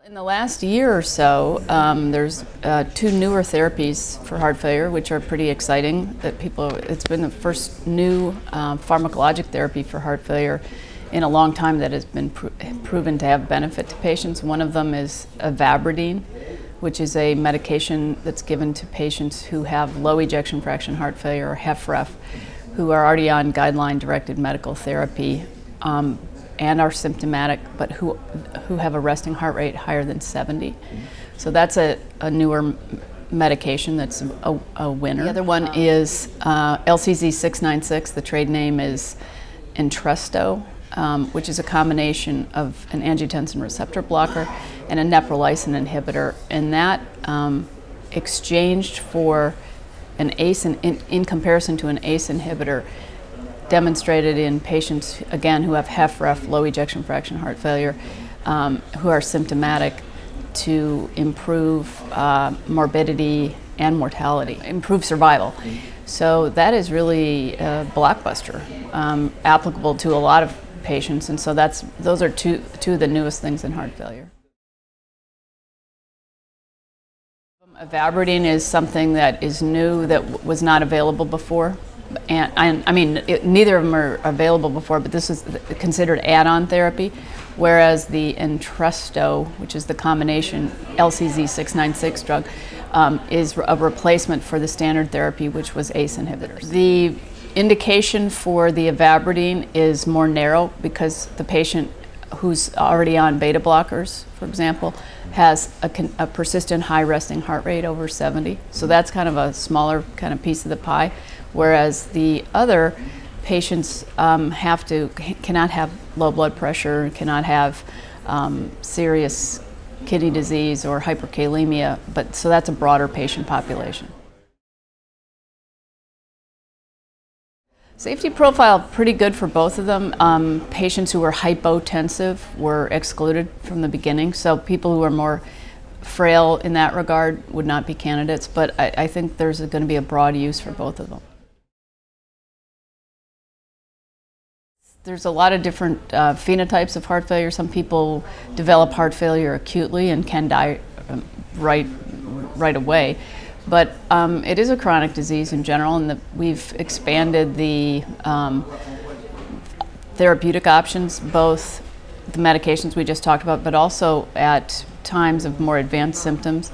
In the last year or so, there's two newer therapies for heart failure, which are pretty exciting. It's been the first new pharmacologic therapy for heart failure in a long time that has been proven to have benefit to patients. One of them is avabradine, which is a medication that's given to patients who have low ejection fraction heart failure, or HFrEF, who are already on guideline-directed medical therapy. And are symptomatic, but who have a resting heart rate higher than 70. So that's a newer medication that's a winner. The other one is LCZ696. The trade name is Entresto, which is a combination of an angiotensin receptor blocker and a neprilysin inhibitor. And that exchanged for an ACE, in comparison to an ACE inhibitor, demonstrated in patients, again, who have HFrEF, low ejection fraction heart failure, who are symptomatic, to improve morbidity and mortality, improve survival. So that is really a blockbuster, applicable to a lot of patients, and so those are two of the newest things in heart failure. Avabradine is something that is new, that was not available before. And I mean, neither of them are available before, but this is considered add-on therapy, whereas the Entresto, which is the combination LCZ696 drug, is a replacement for the standard therapy, which was ACE inhibitors. The indication for the avabradine is more narrow because the patient who's already on beta blockers, for example, has a persistent high resting heart rate over 70. So that's kind of a smaller kind of piece of the pie. Whereas the other patients cannot have low blood pressure, cannot have serious kidney disease or hyperkalemia, so that's a broader patient population. Safety profile pretty good for both of them. Patients who were hypotensive were excluded from the beginning, so people who are more frail in that regard would not be candidates, but I think there's going to be a broad use for both of them. There's a lot of different phenotypes of heart failure. Some people develop heart failure acutely and can die right away. But it is a chronic disease in general, and we've expanded the therapeutic options, both the medications we just talked about, but also at times of more advanced symptoms.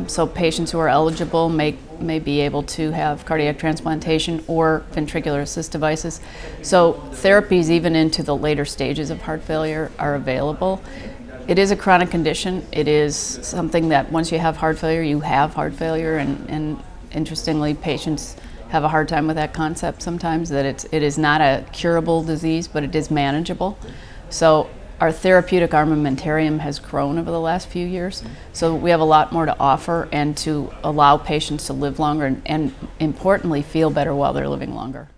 So patients who are eligible may be able to have cardiac transplantation or ventricular assist devices. So therapies even into the later stages of heart failure are available. It is a chronic condition. It is something that once you have heart failure, you have heart failure, and interestingly, patients have a hard time with that concept sometimes, that it is not a curable disease, but it is manageable. So our therapeutic armamentarium has grown over the last few years, so we have a lot more to offer and to allow patients to live longer and importantly, feel better while they're living longer.